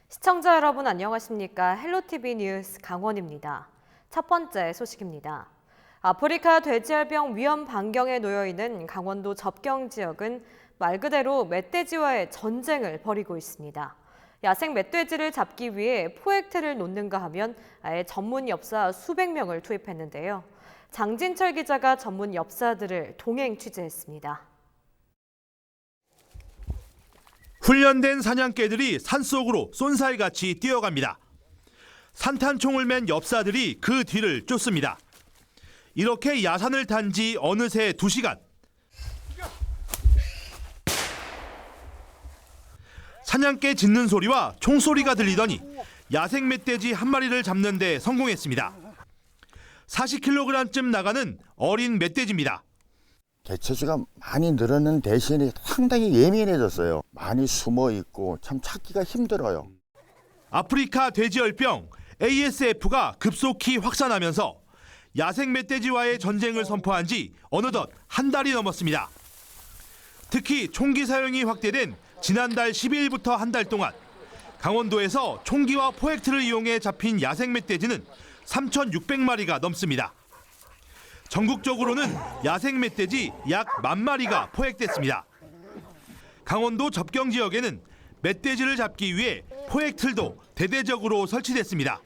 시청자 여러분 안녕하십니까? 헬로티비 뉴스 강원입니다. 첫 번째 소식입니다. 아프리카 돼지열병 위험 반경에 놓여 있는 강원도 접경 지역은 말 그대로 멧돼지와의 전쟁을 벌이고 있습니다. 야생 멧돼지를 잡기 위해 포획틀을 놓는가 하면 아예 전문 엽사 수백 명을 투입했는데요. 장진철 기자가 전문 엽사들을 동행 취재했습니다. 훈련된 사냥개들이 산속으로 쏜살같이 뛰어갑니다. 산탄총을 맨 엽사들이 그 뒤를 쫓습니다. 이렇게 야산을 탄 지 어느새 2시간. 사냥개 짖는 소리와 총소리가 들리더니 야생 멧돼지 한 마리를 잡는 데 성공했습니다. 40kg쯤 나가는 어린 멧돼지입니다. 개체수가 많이 늘어난 대신에 상당히 예민해졌어요. 많이 숨어 있고 참 찾기가 힘들어요. 아프리카 돼지열병 ASF가 급속히 확산하면서 야생 멧돼지와의 전쟁을 선포한 지 어느덧 한 달이 넘었습니다. 특히 총기 사용이 확대된 지난달 12일부터 한 달 동안 강원도에서 총기와 포획틀을 이용해 잡힌 야생 멧돼지는 3,600마리가 넘습니다. 전국적으로는 야생 멧돼지 약 10,000마리가 포획됐습니다. 강원도 접경 지역에는 멧돼지를 잡기 위해 포획틀도 대대적으로 설치됐습니다.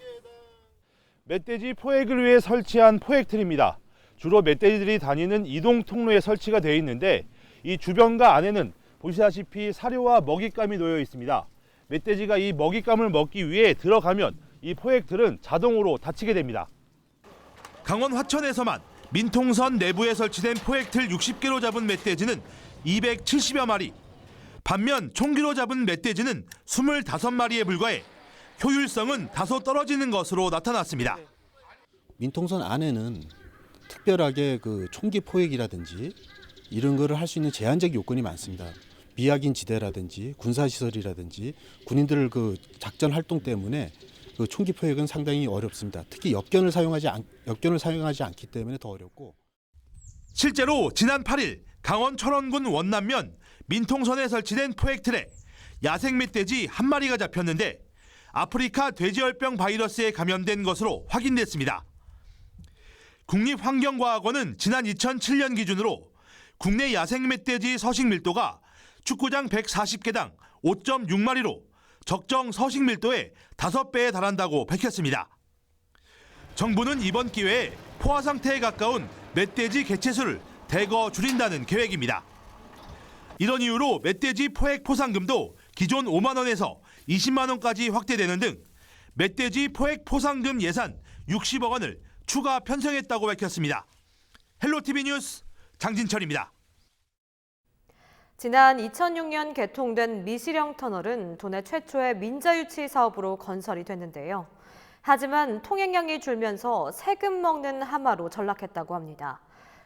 멧돼지 포획을 위해 설치한 포획틀입니다. 주로 멧돼지들이 다니는 이동 통로에 설치가 되어 있는데 이 주변과 안에는 보시다시피 사료와 먹잇감이 놓여 있습니다. 멧돼지가 이 먹잇감을 먹기 위해 들어가면 이 포획틀은 자동으로 닫히게 됩니다. 강원 화천에서만 민통선 내부에 설치된 포획틀 60개로 잡은 멧돼지는 270여 마리. 반면 총기로 잡은 멧돼지는 25마리에 불과해 효율성은 다소 떨어지는 것으로 나타났습니다. 민통선 안에는 특별하게 그 총기 포획이라든지 이런 거를 할 수 있는 제한적 요건이 많습니다. 미확인 지대라든지 군사시설이라든지 군인들 그 작전 활동 때문에 그 총기 포획은 상당히 어렵습니다. 특히 역견을 사용하지 않기 때문에 더 어렵고. 실제로 지난 8일 강원 철원군 원남면 민통선에 설치된 포획틀에 야생 멧돼지 한 마리가 잡혔는데 아프리카 돼지열병 바이러스에 감염된 것으로 확인됐습니다. 국립환경과학원은 지난 2007년 기준으로 국내 야생 멧돼지 서식 밀도가 축구장 140개당 5.6마리로 적정 서식 밀도의 5배에 달한다고 밝혔습니다. 정부는 이번 기회에 포화 상태에 가까운 멧돼지 개체수를 대거 줄인다는 계획입니다. 이런 이유로 멧돼지 포획 포상금도 기존 5만 원에서 20만 원까지 확대되는 등 멧돼지 포획 포상금 예산 60억 원을 추가 편성했다고 밝혔습니다. 헬로티비 뉴스 장진철입니다. 지난 2006년 개통된 미시령 터널은 도내 최초의 민자유치 사업으로 건설이 됐는데요. 하지만 통행량이 줄면서 세금 먹는 하마로 전락했다고 합니다.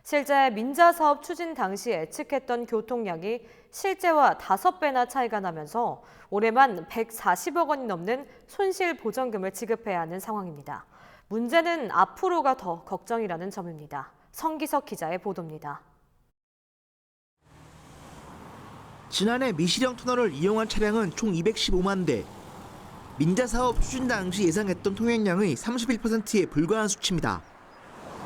실제 민자 사업 추진 당시 예측했던 교통량이 실제와 5배나 차이가 나면서 올해만 140억 원이 넘는 손실 보전금을 지급해야 하는 상황입니다. 문제는 앞으로가 더 걱정이라는 점입니다. 성기석 기자의 보도입니다. 지난해 미시령 터널을 이용한 차량은 총 215만 대. 민자 사업 추진 당시 예상했던 통행량의 31%에 불과한 수치입니다.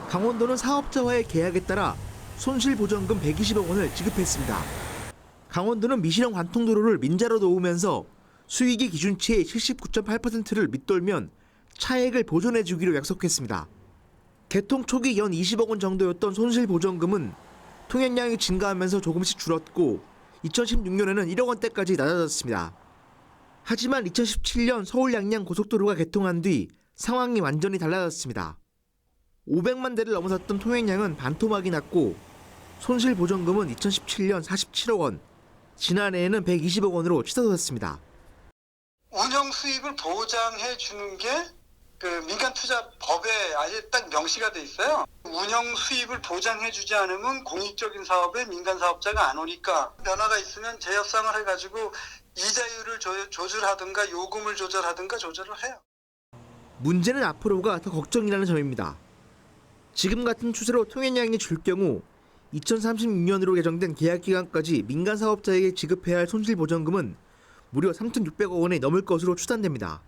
강원도는 사업자와의 계약에 따라 손실보전금 120억 원을 지급했습니다. 강원도는 미시령 관통도로를 민자로 놓으면서 수익이 기준치의 79.8%를 밑돌면 차액을 보존해 주기로 약속했습니다. 개통 초기 연 20억 원 정도였던 손실보전금은 통행량이 증가하면서 조금씩 줄었고 2016년에는 1억 원대까지 낮아졌습니다. 하지만 2017년 서울 양양 고속도로가 개통한 뒤 상황이 완전히 달라졌습니다. 500만 대를 넘어섰던 통행량은 반토막이 났고 손실보전금은 2017년 47억 원, 지난해에는 120억 원으로 치솟았습니다. 운영 수익을 보장해 주는 게 민간투자법에 아예 딱 명시가 돼 있어요. 운영 수입을 보장해 주지 않으면 공익적인 사업에 민간 사업자가 안 오니까 변화가 있으면 재협상을 해가지고 이자율을 조절하든가 요금을 조절하든가 조절을 해요. 문제는 앞으로가 더 걱정이라는 점입니다. 지금 같은 추세로 통행량이 줄 경우 2036년으로 개정된 계약 기간까지 민간 사업자에게 지급해야 할 손실보전금은 무려 3,600억 원이 넘을 것으로 추산됩니다.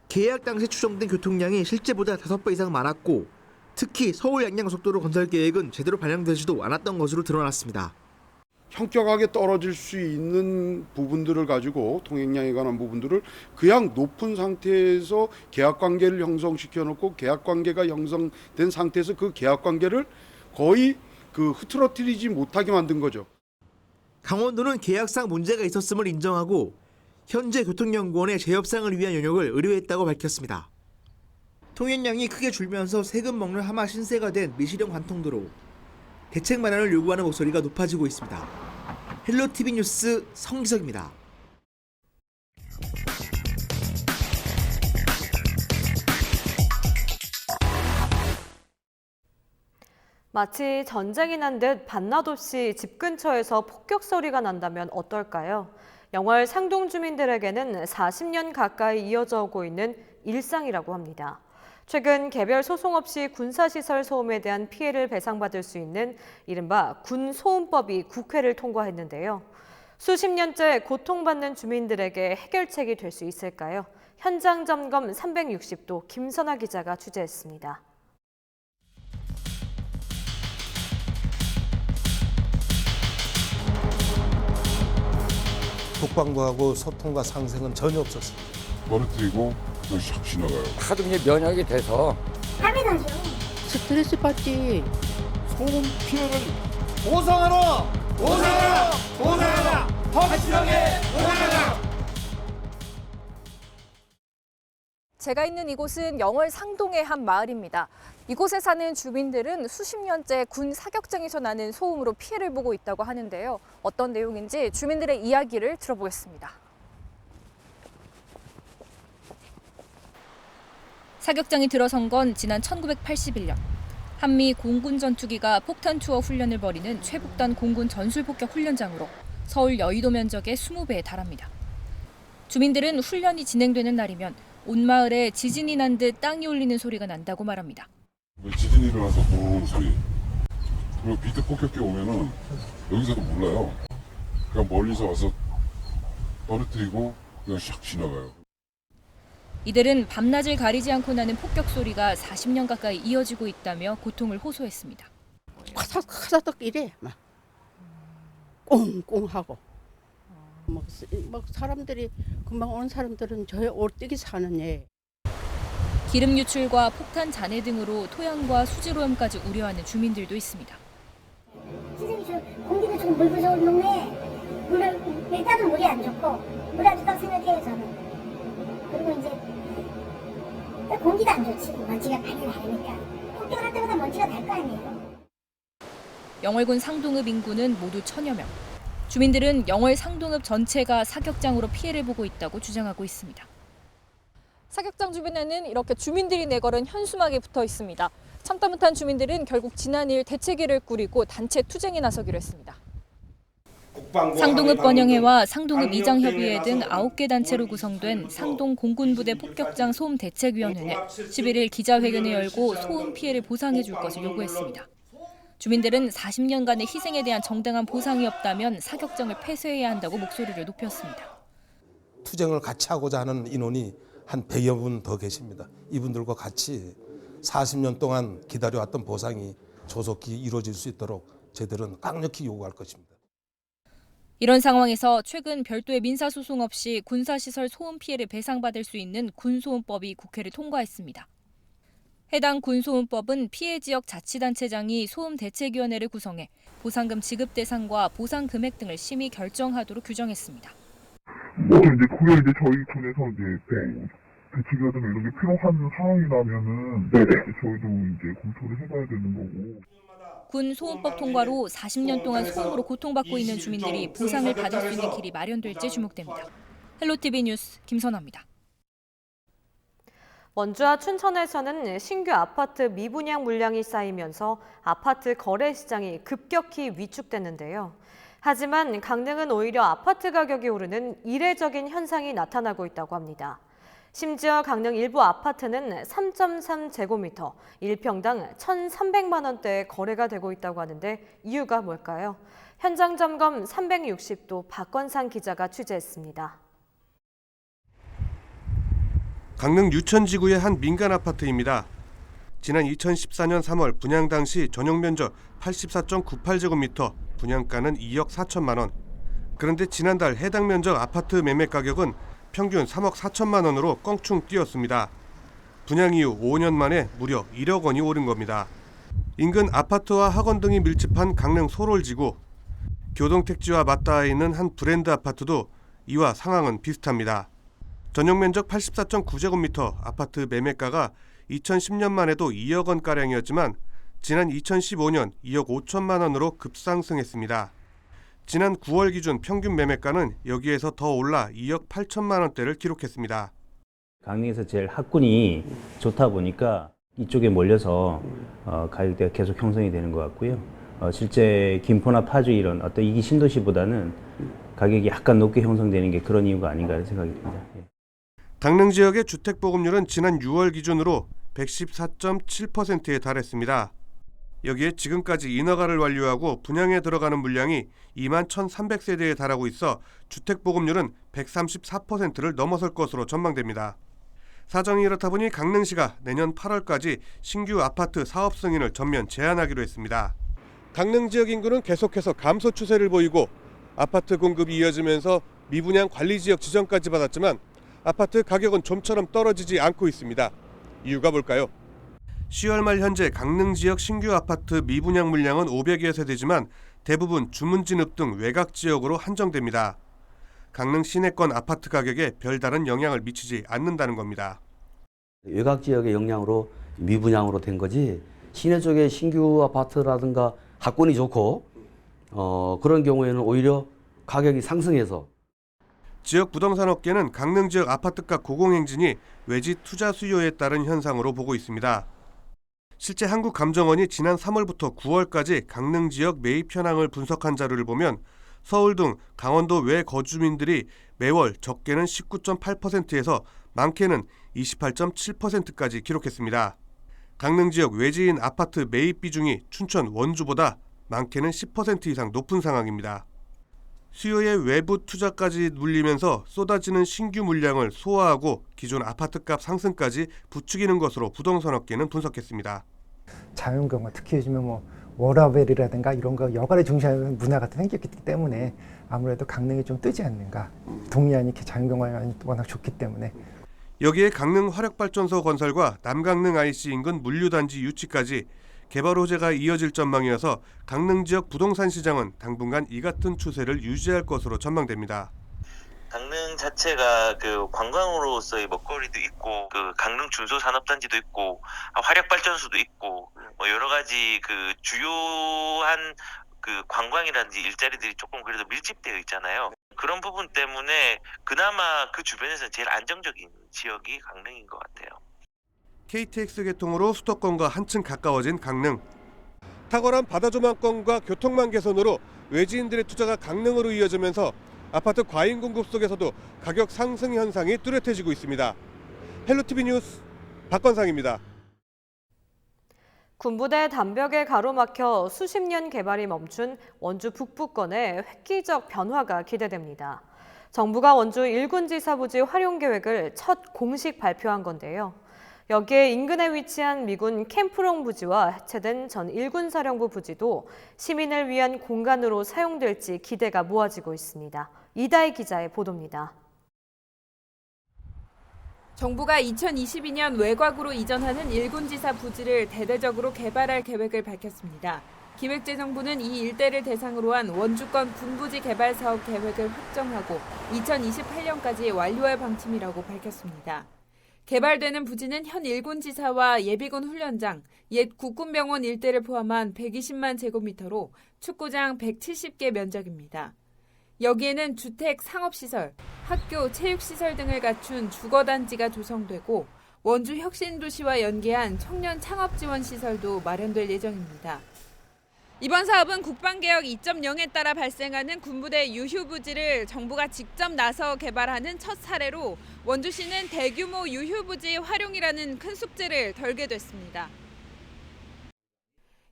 계약 당시 추정된 교통량이 실제보다 5배 이상 많았고 특히 서울 양양고속도로 건설 계획은 제대로 반영되지도 않았던 것으로 드러났습니다. 현격하게 떨어질 수 있는 부분들을 가지고 통행량에 관한 부분들을 그냥 높은 상태에서 계약관계를 형성시켜 놓고 계약관계가 형성된 상태에서 그 계약관계를 거의 흐트러뜨리지 못하게 만든 거죠. 강원도는 계약상 문제가 있었음을 인정하고 현재 교통연구원의 재협상을 위한 용역을 의뢰했다고 밝혔습니다. 통행량이 크게 줄면서 세금 먹는 하마 신세가 된 미시령 관통도로 대책 마련을 요구하는 목소리가 높아지고 있습니다. 헬로티비 뉴스 성기석입니다. 마치 전쟁이 난 듯 밤낮 없이 집 근처에서 폭격 소리가 난다면 어떨까요? 영월 상동 주민들에게는 40년 가까이 이어져 오고 있는 일상이라고 합니다. 최근 개별 소송 없이 군사시설 소음에 대한 피해를 배상받을 수 있는 이른바 군소음법이 국회를 통과했는데요. 수십 년째 고통받는 주민들에게 해결책이 될 수 있을까요? 현장 점검 360도 김선아 기자가 취재했습니다. 국방부하고 소통과 상생은 전혀 없었어요. 떨어뜨리고 그냥 샥 지나가요. 하도 이제 면역이 돼서 당연하죠. 스트레스 받지. 소음 피해를 보상하라! 보상하라! 보상하라! 확실하게 보상하라! 제가 있는 이곳은 영월 상동의 한 마을입니다. 이곳에 사는 주민들은 수십 년째 군 사격장에서 나는 소음으로 피해를 보고 있다고 하는데요. 어떤 내용인지 주민들의 이야기를 들어보겠습니다. 사격장이 들어선 건 지난 1981년. 한미 공군 전투기가 폭탄 투어 훈련을 벌이는 최북단 공군 전술폭격 훈련장으로 서울 여의도 면적의 20배에 달합니다. 주민들은 훈련이 진행되는 날이면 온 마을에 지진이 난 듯 땅이 울리는 소리가 난다고 말합니다. 지진이 일어나서 붕 소리. 그리고 비트 폭격기 오면은 여기서도 몰라요. 그냥 멀리서 와서 떨어뜨리고 그냥 샥 지나가요. 이들은 밤낮을 가리지 않고 나는 폭격 소리가 40년 가까이 이어지고 있다며 고통을 호소했습니다. 카사닥 이래 막 꽁꽁하고 막 사람들이 금방 오는 사람들은 저희 올뜨기 사는 애. 기름 유출과 폭탄 잔해 등으로 토양과 수질오염까지 우려하는 주민들도 있습니다. 선생님, 공기도 좀 물 부족한 동네에 일단은 물이 안 좋고 물 안 좋다고 생각해요 저는. 그리고 이제 공기도 안 좋지. 먼지가 많이 나니까 폭격할 때마다 먼지가 날 거 아니에요. 영월군 상동읍 인구는 모두 1000여 명. 주민들은 영월 상동읍 전체가 사격장으로 피해를 보고 있다고 주장하고 있습니다. 사격장 주변에는 이렇게 주민들이 내걸은 현수막이 붙어 있습니다. 참다 못한 주민들은 결국 지난일 대책위를 꾸리고 단체 투쟁에 나서기로 했습니다. 상동읍 번영회와 상동읍 이장협의회 등 9개 단체로 구성된 상동 공군부대 폭격장 소음 대책위원회는 11일 기자회견을 열고 소음 피해를 보상해 줄 것을 요구했습니다. 주민들은 40년간의 희생에 대한 정당한 보상이 없다면 사격장을 폐쇄해야 한다고 목소리를 높였습니다. 투쟁을 같이 하고자 하는 인원이 한 100여 분 더 계십니다. 이분들과 같이 40년 동안 기다려왔던 보상이 조속히 이루어질 수 있도록 저희들은 강력히 요구할 것입니다. 이런 상황에서 최근 별도의 민사소송 없이 군사시설 소음 피해를 배상받을 수 있는 군소음법이 국회를 통과했습니다. 해당 군소음법은 피해 지역 자치단체장이 소음대책위원회를 구성해 보상금 지급 대상과 보상 금액 등을 심의 결정하도록 규정했습니다. 그게 이제 저희 군에서 이제 대책이라든가 이런 게 필요한 상황이라면은 저희도 이제 검토를 해봐야 되는 거고. 군 소음법 통과로 40년 동안 소음으로 고통받고 있는 주민들이 보상을 받을 수 있는 길이 마련될지 주목됩니다. 헬로티비 뉴스 김선아입니다. 원주와 춘천에서는 신규 아파트 미분양 물량이 쌓이면서 아파트 거래 시장이 급격히 위축됐는데요. 하지만 강릉은 오히려 아파트 가격이 오르는 이례적인 현상이 나타나고 있다고 합니다. 심지어 강릉 일부 아파트는 3.3제곱미터, 1평당 1,300만 원대에 거래가 되고 있다고 하는데 이유가 뭘까요? 현장 점검 360도 박건상 기자가 취재했습니다. 강릉 유천지구의 한 민간 아파트입니다. 지난 2014년 3월 분양 당시 전용 면적 84.98제곱미터, 분양가는 2억 4천만 원. 그런데 지난달 해당 면적 아파트 매매 가격은 평균 3억 4천만 원으로 껑충 뛰었습니다. 분양 이후 5년 만에 무려 1억 원이 오른 겁니다. 인근 아파트와 학원 등이 밀집한 강릉 소롤지구. 교동택지와 맞닿아 있는 한 브랜드 아파트도 이와 상황은 비슷합니다. 전용 면적 84.9제곱미터 아파트 매매가가 2010년만 해도 2억 원가량이었지만 지난 2015년 2억 5천만 원으로 급상승했습니다. 지난 9월 기준 평균 매매가는 여기에서 더 올라 2억 8천만 원대를 기록했습니다. 강릉에서 제일 학군이 좋다 보니까 이쪽에 몰려서 가격대가 계속 형성이 되는 것 같고요. 실제 김포나 파주 이런 어떤 이기 신도시보다는 가격이 약간 높게 형성되는 게 그런 이유가 아닌가 하는 생각이 듭니다. 강릉 지역의 주택 보급률은 지난 6월 기준으로 114.7%에 달했습니다. 여기에 지금까지 인허가를 완료하고 분양에 들어가는 물량이 2만 1,300세대에 달하고 있어 주택 보급률은 134%를 넘어설 것으로 전망됩니다. 사정이 이렇다 보니 강릉시가 내년 8월까지 신규 아파트 사업 승인을 전면 제한하기로 했습니다. 강릉 지역 인구는 계속해서 감소 추세를 보이고 아파트 공급이 이어지면서 미분양 관리지역 지정까지 받았지만 아파트 가격은 좀처럼 떨어지지 않고 있습니다. 이유가 뭘까요? 10월 말 현재 강릉 지역 신규 아파트 미분양 물량은 500여 세대지만 대부분 주문진읍 등 외곽 지역으로 한정됩니다. 강릉 시내권 아파트 가격에 별다른 영향을 미치지 않는다는 겁니다. 외곽 지역의 영향으로 미분양으로 된 거지 시내 쪽에 신규 아파트라든가 학군이 좋고 그런 경우에는 오히려 가격이 상승해서 지역 부동산 업계는 강릉 지역 아파트값 고공행진이 외지 투자 수요에 따른 현상으로 보고 있습니다. 실제 한국감정원이 지난 3월부터 9월까지 강릉 지역 매입 현황을 분석한 자료를 보면 서울 등 강원도 외 거주민들이 매월 적게는 19.8%에서 많게는 28.7%까지 기록했습니다. 강릉 지역 외지인 아파트 매입 비중이 춘천, 원주보다 많게는 10% 이상 높은 상황입니다. 수요의 외부 투자까지 눌리면서 쏟아지는 신규 물량을 소화하고 기존 아파트값 상승까지 부추기는 것으로 부동산 업계는 분석했습니다. 자연경관, 특히 요즘에 워라벨이라든가 이런 거 여가를 중시하는 문화가 생겼기 때문에 아무래도 강릉이 좀 뜨지 않는가. 동해안이 자연경관이 워낙 좋기 때문에. 여기에 강릉 화력발전소 건설과 남강릉 IC 인근 물류단지 유치까지 개발 호재가 이어질 전망이어서 강릉 지역 부동산 시장은 당분간 이 같은 추세를 유지할 것으로 전망됩니다. 강릉 자체가 그 관광으로서의 먹거리도 있고 그 강릉 중소산업단지도 있고 화력발전소도 있고 여러 가지 그 주요한 그 관광이라든지 일자리들이 조금 그래도 밀집되어 있잖아요. 그런 부분 때문에 그나마 그 주변에서 제일 안정적인 지역이 강릉인 것 같아요. KTX 개통으로 수도권과 한층 가까워진 강릉. 탁월한 바다 조망권과 교통망 개선으로 외지인들의 투자가 강릉으로 이어지면서 아파트 과잉 공급 속에서도 가격 상승 현상이 뚜렷해지고 있습니다. 헬로티비 뉴스 박건상입니다. 군부대 담벽에 가로막혀 수십 년 개발이 멈춘 원주 북부권의 획기적 변화가 기대됩니다. 정부가 원주 1군지사 부지 활용 계획을 첫 공식 발표한 건데요. 여기에 인근에 위치한 미군 캠프롱 부지와 해체된 전 1군 사령부 부지도 시민을 위한 공간으로 사용될지 기대가 모아지고 있습니다. 이다희 기자의 보도입니다. 정부가 2022년 외곽으로 이전하는 1군지사 부지를 대대적으로 개발할 계획을 밝혔습니다. 기획재정부는 이 일대를 대상으로 한 원주권 군부지 개발 사업 계획을 확정하고 2028년까지 완료할 방침이라고 밝혔습니다. 개발되는 부지는 현 1군지사와 예비군 훈련장, 옛 국군병원 일대를 포함한 120만 제곱미터로 축구장 170개 면적입니다. 여기에는 주택, 상업시설, 학교, 체육시설 등을 갖춘 주거단지가 조성되고 원주 혁신도시와 연계한 청년 창업지원시설도 마련될 예정입니다. 이번 사업은 국방개혁 2.0에 따라 발생하는 군부대 유휴부지를 정부가 직접 나서 개발하는 첫 사례로 원주시는 대규모 유휴부지 활용이라는 큰 숙제를 덜게 됐습니다.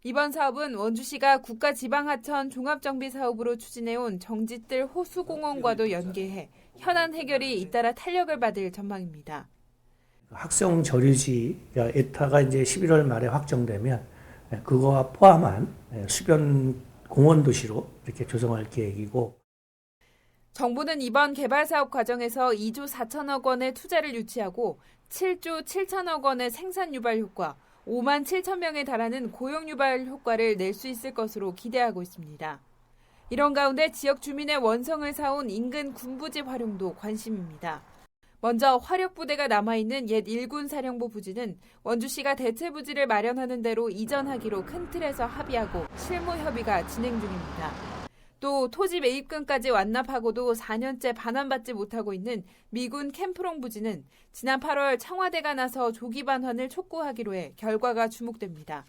이번 사업은 원주시가 국가지방하천 종합정비사업으로 추진해온 정지뜰 호수공원과도 연계해 현안 해결이 잇따라 탄력을 받을 전망입니다. 학생 저류지 에타가 이제 11월 말에 확정되면 그거와 포함한 수변 공원 도시로 이렇게 조성할 계획이고. 정부는 이번 개발 사업 과정에서 2조 4천억 원의 투자를 유치하고 7조 7천억 원의 생산 유발 효과, 5만 7천 명에 달하는 고용 유발 효과를 낼 수 있을 것으로 기대하고 있습니다. 이런 가운데 지역 주민의 원성을 사온 인근 군부지 활용도 관심입니다. 먼저 화력부대가 남아있는 옛 일군 사령부 부지는 원주시가 대체 부지를 마련하는 대로 이전하기로 큰 틀에서 합의하고 실무 협의가 진행 중입니다. 또 토지 매입금까지 완납하고도 4년째 반환받지 못하고 있는 미군 캠프롱 부지는 지난 8월 청와대가 나서 조기 반환을 촉구하기로 해 결과가 주목됩니다.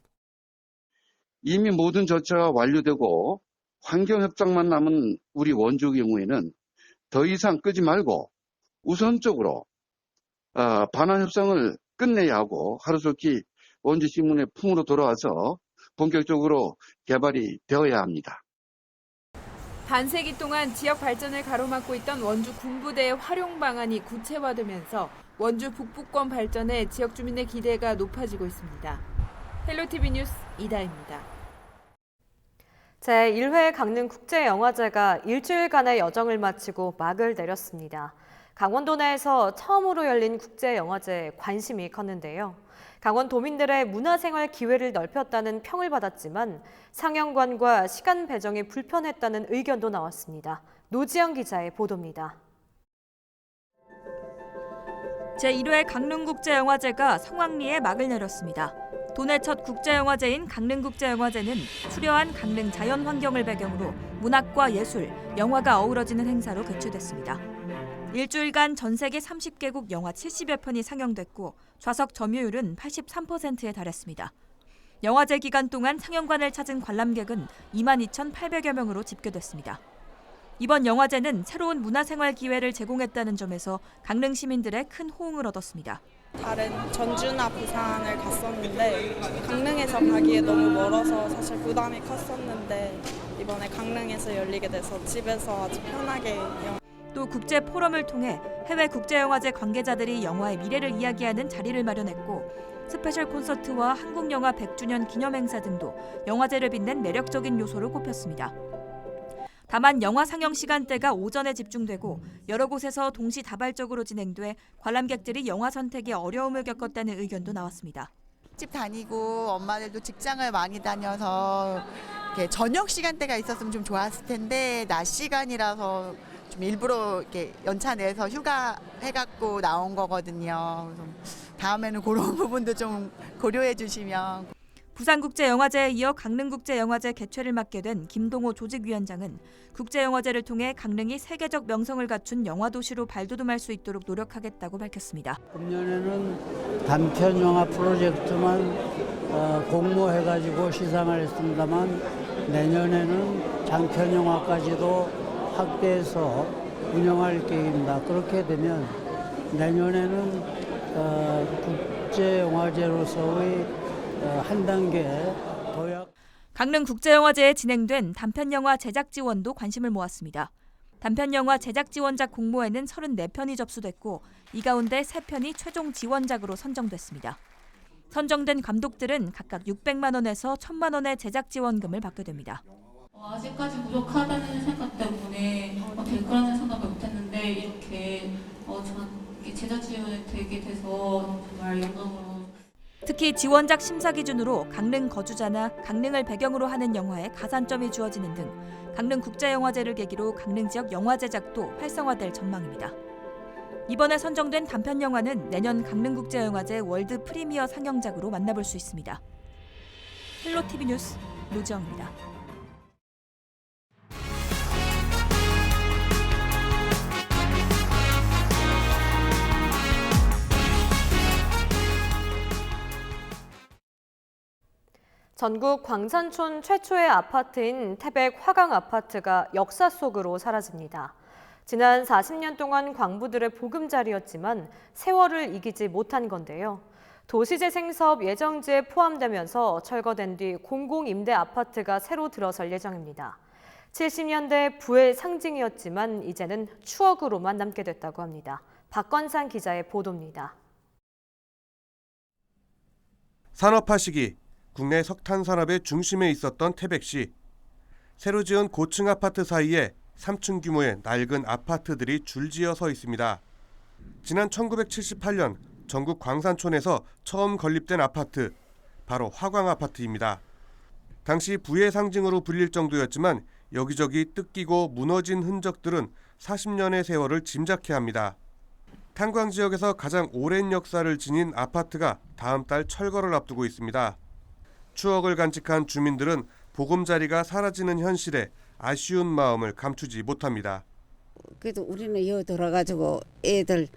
이미 모든 절차가 완료되고 환경협정만 남은 우리 원주 경우에는 더 이상 끄지 말고 우선적으로 반환 협상을 끝내야 하고 하루속히 원주 시민의 품으로 돌아와서 본격적으로 개발이 되어야 합니다. 반세기 동안 지역 발전을 가로막고 있던 원주 군부대의 활용 방안이 구체화되면서 원주 북부권 발전에 지역 주민의 기대가 높아지고 있습니다. 헬로티비 뉴스 이다입니다. 제1회 강릉국제영화제가 일주일간의 여정을 마치고 막을 내렸습니다. 강원도 내에서 처음으로 열린 국제영화제에 관심이 컸는데요. 강원도민들의 문화생활 기회를 넓혔다는 평을 받았지만 상영관과 시간 배정이 불편했다는 의견도 나왔습니다. 노지영 기자의 보도입니다. 제1회 강릉국제영화제가 성황리에 막을 내렸습니다. 도내 첫 국제영화제인 강릉국제영화제는 수려한 강릉 자연환경을 배경으로 문학과 예술, 영화가 어우러지는 행사로 개최됐습니다. 일주일간 전 세계 30개국 영화 70여 편이 상영됐고 좌석 점유율은 83%에 달했습니다. 영화제 기간 동안 상영관을 찾은 관람객은 22,800여 명으로 집계됐습니다. 이번 영화제는 새로운 문화생활 기회를 제공했다는 점에서 강릉 시민들의 큰 호응을 얻었습니다. 다른 전주나 부산을 갔었는데 강릉에서 가기에 너무 멀어서 사실 부담이 컸었는데 이번에 강릉에서 열리게 돼서 집에서 아주 편하게 또 국제 포럼을 통해 해외 국제영화제 관계자들이 영화의 미래를 이야기하는 자리를 마련했고 스페셜 콘서트와 한국영화 100주년 기념행사 등도 영화제를 빛낸 매력적인 요소로 꼽혔습니다. 다만 영화 상영 시간대가 오전에 집중되고 여러 곳에서 동시다발적으로 진행돼 관람객들이 영화 선택에 어려움을 겪었다는 의견도 나왔습니다. 집 다니고 엄마들도 직장을 많이 다녀서 이렇게 저녁 시간대가 있었으면 좀 좋았을 텐데 낮 시간이라서 좀 일부러 이렇게 연차 내서 휴가 해갖고 나온 거거든요. 그래서 다음에는 그런 부분도 좀 고려해 주시면. 부산국제영화제에 이어 강릉국제영화제 개최를 맡게 된 김동호 조직위원장은 국제영화제를 통해 강릉이 세계적 명성을 갖춘 영화도시로 발돋움할 수 있도록 노력하겠다고 밝혔습니다. 금년에는 단편영화 프로젝트만 공모해가지고 시상을 했습니다만 내년에는 장편영화까지도 확대해서 운영할 계획입니다. 그렇게 되면 내년에는 국제영화제로서의 한 단계 도약. 강릉국제영화제에 진행된 단편영화 제작 지원도 관심을 모았습니다. 단편영화 제작 지원작 공모에는 34편이 접수됐고 이 가운데 3편이 최종 지원작으로 선정됐습니다. 선정된 감독들은 각각 600만 원에서 1,000만 원의 제작 지원금을 받게 됩니다. 아직까지 부족하다는 생각 때문에 될 거라는 생각을 못했는데 이렇게 제작 지원이 되게 돼서 정말 영광으로. 특히 지원작 심사 기준으로 강릉 거주자나 강릉을 배경으로 하는 영화에 가산점이 주어지는 등 강릉국제영화제를 계기로 강릉 지역 영화 제작도 활성화될 전망입니다. 이번에 선정된 단편 영화는 내년 강릉국제영화제 월드 프리미어 상영작으로 만나볼 수 있습니다. 헬로티비 뉴스 노지영입니다. 전국 광산촌 최초의 아파트인 태백 화강 아파트가 역사 속으로 사라집니다. 지난 40년 동안 광부들의 보금자리였지만 세월을 이기지 못한 건데요. 도시재생 사업 예정지에 포함되면서 철거된 뒤 공공임대 아파트가 새로 들어설 예정입니다. 70년대 부의 상징이었지만 이제는 추억으로만 남게 됐다고 합니다. 박건상 기자의 보도입니다. 산업화 시기 국내 석탄 산업의 중심에 있었던 태백시. 새로 지은 고층 아파트 사이에 3층 규모의 낡은 아파트들이 줄지어 서 있습니다. 지난 1978년 전국 광산촌에서 처음 건립된 아파트, 바로 화광 아파트입니다. 당시 부의 상징으로 불릴 정도였지만 여기저기 뜯기고 무너진 흔적들은 40년의 세월을 짐작케 합니다. 탄광 지역에서 가장 오랜 역사를 지닌 아파트가 다음 달 철거를 앞두고 있습니다. 추억을 간직한 주민들은 보금자리가 사라지는 현실에 아쉬운 마음을 감추지 못합니다. 그래도 우리는 여기 돌아가지고 애들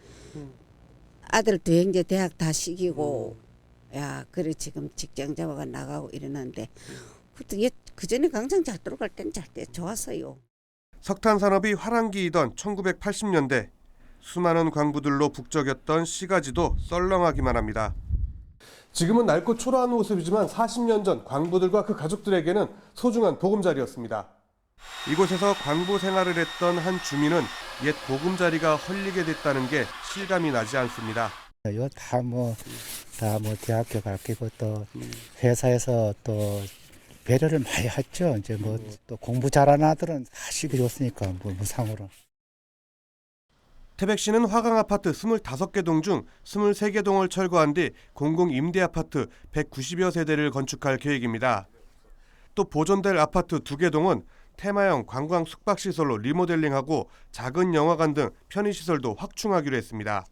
아들 도형제 대학 다 시키고 야 그래 지금 직장 잡아가 나가고 이러는데 그 전에 광장 잘 들어갈 땐 잘 때 좋았어요. 석탄 산업이 화랑기이던 1980년대 수많은 광부들로 북적였던 시가지도 썰렁하기만 합니다. 지금은 낡고 초라한 모습이지만 40년 전 광부들과 그 가족들에게는 소중한 보금자리였습니다. 이곳에서 광부 생활을 했던 한 주민은 옛 보금자리가 헐리게 됐다는 게 실감이 나지 않습니다. 이거 다 뭐 대학교 가르치고 또 회사에서 또 배려를 많이 했죠. 이제 뭐 또 공부 잘하는 아들은 다 시켜줬으니까 뭐 무상으로. 태백시는 화강 아파트 25개 동 중 23개 동을 철거한 뒤 공공 임대 아파트 190여 세대를 건축할 계획입니다. 또 보존될 아파트 2개 동은 테마형 관광 숙박시설로 리모델링하고 작은 영화관 등 편의시설도 확충하기로 했습니다.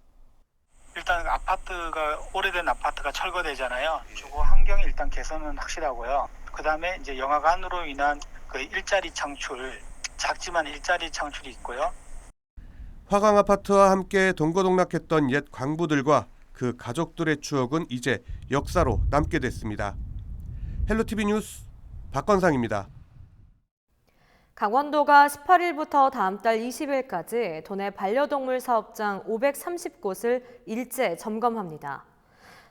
일단 아파트가 오래된 아파트가 철거되잖아요. 주거 환경이 일단 개선은 확실하고요. 그다음에 이제 영화관으로 인한 그 일자리 창출, 작지만 일자리 창출이 있고요. 화강 아파트와 함께 동거동락했던 옛 광부들과 그 가족들의 추억은 이제 역사로 남게 됐습니다. 헬로티비 뉴스 박건상입니다. 강원도가 18일부터 다음 달 20일까지 도내 반려동물 사업장 530곳을 일제 점검합니다.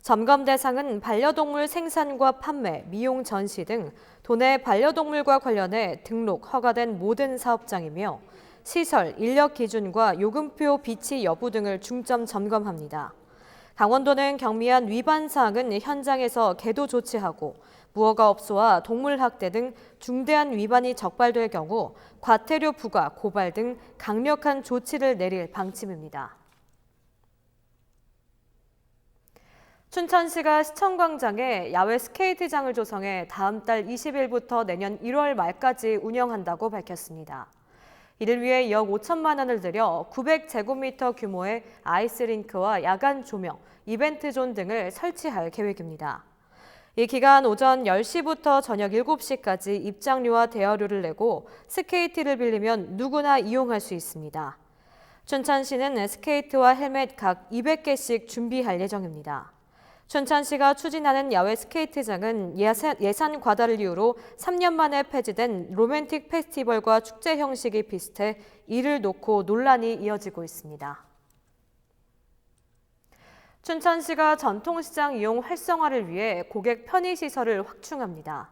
점검 대상은 반려동물 생산과 판매, 미용 전시 등 도내 반려동물과 관련해 등록, 허가된 모든 사업장이며 시설, 인력 기준과 요금표 비치 여부 등을 중점 점검합니다. 강원도는 경미한 위반 사항은 현장에서 계도 조치하고 무허가업소와 동물학대 등 중대한 위반이 적발될 경우 과태료 부과, 고발 등 강력한 조치를 내릴 방침입니다. 춘천시가 시청광장에 야외 스케이트장을 조성해 다음 달 20일부터 내년 1월 말까지 운영한다고 밝혔습니다. 이를 위해 약 5천만 원을 들여 900제곱미터 규모의 아이스링크와 야간 조명, 이벤트 존 등을 설치할 계획입니다. 이 기간 오전 10시부터 저녁 7시까지 입장료와 대여료를 내고 스케이트를 빌리면 누구나 이용할 수 있습니다. 춘천시는 스케이트와 헬멧 각 200개씩 준비할 예정입니다. 춘천시가 추진하는 야외 스케이트장은 예산 과다를 이유로 3년 만에 폐지된 로맨틱 페스티벌과 축제 형식이 비슷해 이를 놓고 논란이 이어지고 있습니다. 춘천시가 전통시장 이용 활성화를 위해 고객 편의시설을 확충합니다.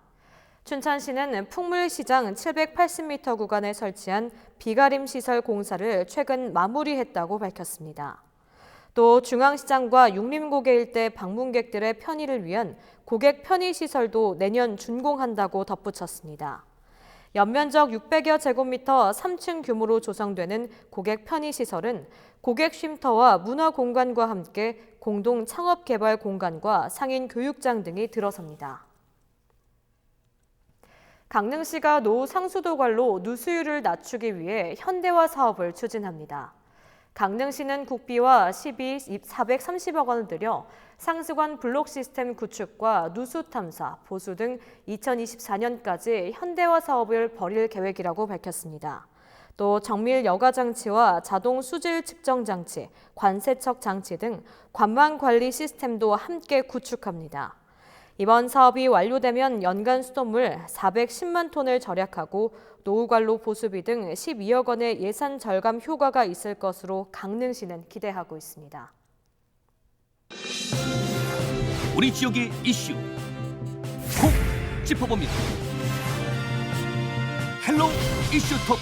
춘천시는 풍물시장 780m 구간에 설치한 비가림 시설 공사를 최근 마무리했다고 밝혔습니다. 또 중앙시장과 육림고개 일대 방문객들의 편의를 위한 고객 편의시설도 내년 준공한다고 덧붙였습니다. 연면적 600여 제곱미터 3층 규모로 조성되는 고객 편의시설은 고객 쉼터와 문화공간과 함께 공동 창업개발 공간과 상인 교육장 등이 들어섭니다. 강릉시가 노후 상수도 관로 누수율을 낮추기 위해 현대화 사업을 추진합니다. 강릉시는 국비와 시비 430억 원을 들여 상수관 블록 시스템 구축과 누수 탐사, 보수 등 2024년까지 현대화 사업을 벌일 계획이라고 밝혔습니다. 또 정밀 여과 장치와 자동 수질 측정 장치, 관세척 장치 등 관망 관리 시스템도 함께 구축합니다. 이번 사업이 완료되면 연간 수돗물 410만 톤을 절약하고 노후관로 보수비 등 12억 원의 예산 절감 효과가 있을 것으로 강릉시는 기대하고 있습니다. 우리 지역의 이슈 콕 짚어봅니다. 헬로 이슈 토크.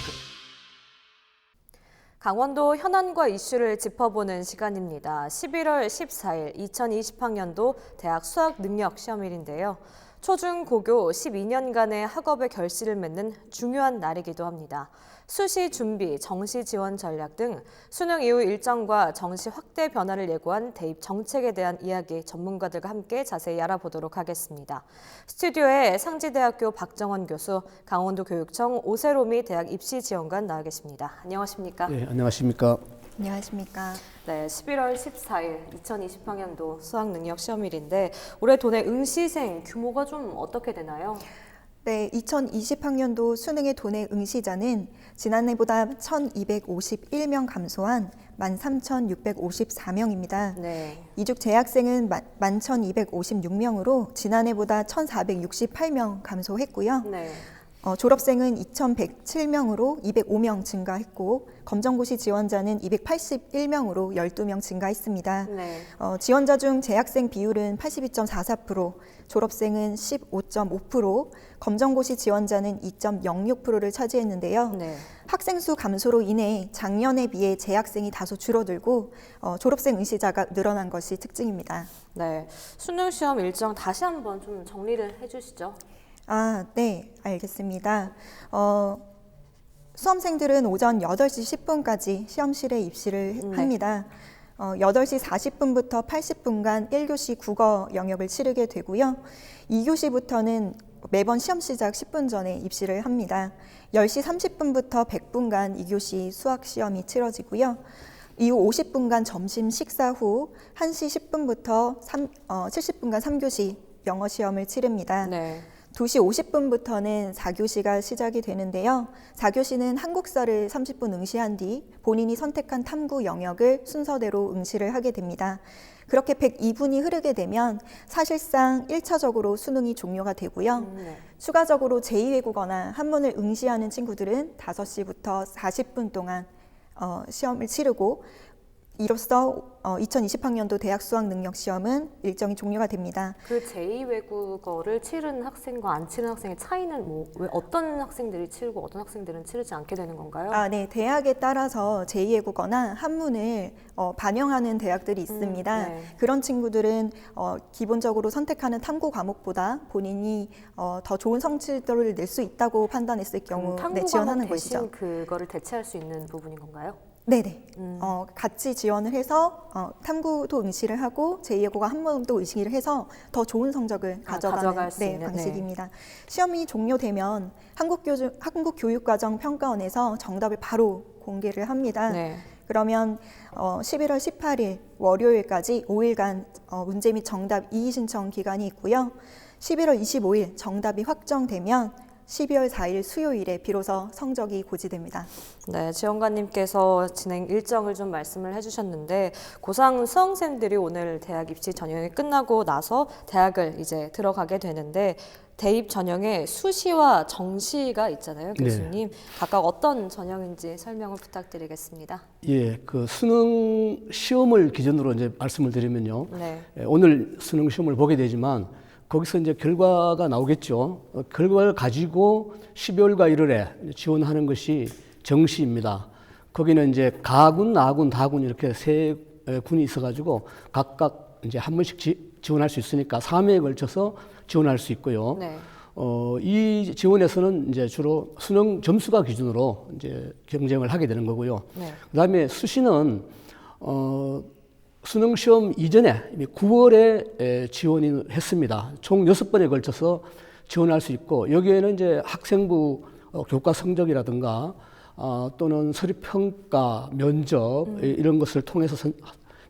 강원도 현안과 이슈를 짚어보는 시간입니다. 11월 14일 2020학년도 대학 수학능력시험일인데요. 초중 고교 12년간의 학업의 결실을 맺는 중요한 날이기도 합니다. 수시 준비, 정시 지원 전략 등 수능 이후 일정과 정시 확대 변화를 예고한 대입 정책에 대한 이야기 전문가들과 함께 자세히 알아보도록 하겠습니다. 스튜디오에 상지대학교 박정원 교수, 강원도교육청 오세롬이 대학 입시지원관 나와 계십니다. 안녕하십니까? 네, 안녕하십니까? 안녕하십니까? 네, 11월 14일 2020학년도 수학능력시험일인데 올해 도내 응시생 규모가 좀 어떻게 되나요? 네, 2020학년도 수능의 도내 응시자는 지난해보다 1,251명 감소한 13,654명입니다. 네. 이중 재학생은 11,256명으로 지난해보다 1,468명 감소했고요. 네. 졸업생은 2,107명으로 205명 증가했고 검정고시 지원자는 281명으로 12명 증가했습니다. 네. 지원자 중 재학생 비율은 82.44%, 졸업생은 15.5%, 검정고시 지원자는 2.06%를 차지했는데요. 네. 학생 수 감소로 인해 작년에 비해 재학생이 다소 줄어들고 졸업생 응시자가 늘어난 것이 특징입니다. 네, 수능 시험 일정 다시 한번 좀 정리를 해주시죠. 네, 알겠습니다. 수험생들은 오전 8시 10분까지 시험실에 입실을 합니다. 8시 40분부터 80분간 1교시 국어 영역을 치르게 되고요. 2교시부터는 매번 시험 시작 10분 전에 입실을 합니다. 10시 30분부터 100분간 2교시 수학 시험이 치러지고요. 이후 50분간 점심 식사 후 1시 10분부터 70분간 3교시 영어 시험을 치릅니다. 네. 2시 50분부터는 4교시가 시작이 되는데요. 4교시는 한국사를 30분 응시한 뒤 본인이 선택한 탐구 영역을 순서대로 응시를 하게 됩니다. 그렇게 102분이 흐르게 되면 사실상 1차적으로 수능이 종료가 되고요. 네. 추가적으로 제2외국어나 한문을 응시하는 친구들은 5시부터 40분 동안 시험을 치르고 이로써 2020학년도 대학 수학능력시험은 일정이 종료가 됩니다. 그 제2외국어를 치른 학생과 안 치른 학생의 차이는 왜 어떤 학생들이 치르고 어떤 학생들은 치르지 않게 되는 건가요? 네. 대학에 따라서 제2외국어나 한문을 반영하는 대학들이 있습니다. 네. 그런 친구들은 기본적으로 선택하는 탐구 과목보다 본인이 더 좋은 성취도를 낼 수 있다고 판단했을 경우 지원하는 것이죠. 대신 그거를 대체할 수 있는 부분인 건가요? 네네. 같이 지원을 해서 탐구도 응시를 하고 제2외국어 한문도 응시를 해서 더 좋은 성적을 가져가는 방식입니다. 시험이 종료되면 한국교육과정평가원에서 정답을 바로 공개를 합니다. 네. 그러면 11월 18일 월요일까지 5일간 문제 및 정답 이의 신청 기간이 있고요. 11월 25일 정답이 확정되면 12월 4일 수요일에 비로소 성적이 고지됩니다. 네, 지원관님께서 진행 일정을 좀 말씀을 해주셨는데 고3 수험생들이 오늘 대학 입시 전형이 끝나고 나서 대학을 이제 들어가게 되는데 대입 전형에 수시와 정시가 있잖아요, 교수님. 네. 각각 어떤 전형인지 설명을 부탁드리겠습니다. 예, 그 수능 시험을 기준으로 이제 말씀을 드리면요. 네. 오늘 수능 시험을 보게 되지만 거기서 이제 결과가 나오겠죠. 결과를 가지고 12월과 1월에 지원하는 것이 정시입니다. 거기는 이제 가군, 나군, 다군 이렇게 세 군이 있어가지고 각각 이제 한 번씩 지원할 수 있으니까 3회에 걸쳐서 지원할 수 있고요. 네. 이 지원에서는 이제 주로 수능 점수가 기준으로 이제 경쟁을 하게 되는 거고요. 네. 그다음에 수시는 수능 시험 이전에 이미 9월에 지원을 했습니다. 총 6번에 걸쳐서 지원할 수 있고 여기에는 이제 학생부 교과 성적이라든가 또는 서류 평가, 면접 이런 것을 통해서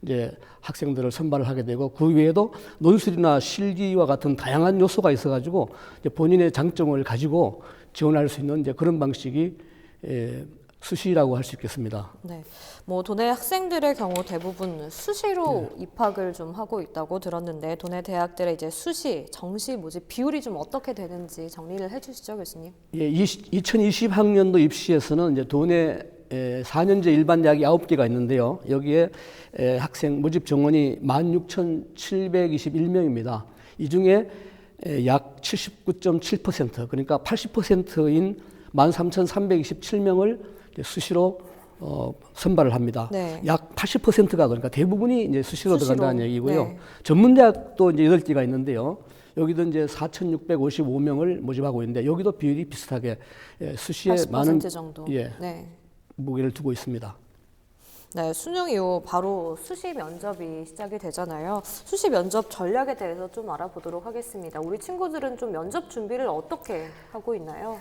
이제 학생들을 선발을 하게 되고 그 외에도 논술이나 실기와 같은 다양한 요소가 있어가지고 이제 본인의 장점을 가지고 지원할 수 있는 이제 그런 방식이 수시라고 할 수 있겠습니다. 네, 뭐 도내 학생들의 경우 대부분 수시로 입학을 좀 하고 있다고 들었는데 도내 대학들의 이제 수시, 정시 모집 비율이 좀 어떻게 되는지 정리를 해주시죠, 교수님. 예, 2020학년도 입시에서는 이제 도내 4년제 일반 대학이 9개가 있는데요. 여기에 학생 모집 정원이 16,721명입니다. 이 중에 약 79.7% 그러니까 80%인 13,327명을 수시로 선발을 합니다. 네. 약 80%가 그러니까 대부분이 이제 수시로 들어간다는 얘기고요. 네. 전문대학도 이제 8개가 있는데요. 여기도 이제 4,655명을 모집하고 있는데 여기도 비율이 비슷하게 수시에 80% 많은 정도. 예, 네. 무게를 두고 있습니다. 네, 수능 이후 바로 수시 면접이 시작이 되잖아요. 수시 면접 전략에 대해서 좀 알아보도록 하겠습니다. 우리 친구들은 좀 면접 준비를 어떻게 하고 있나요?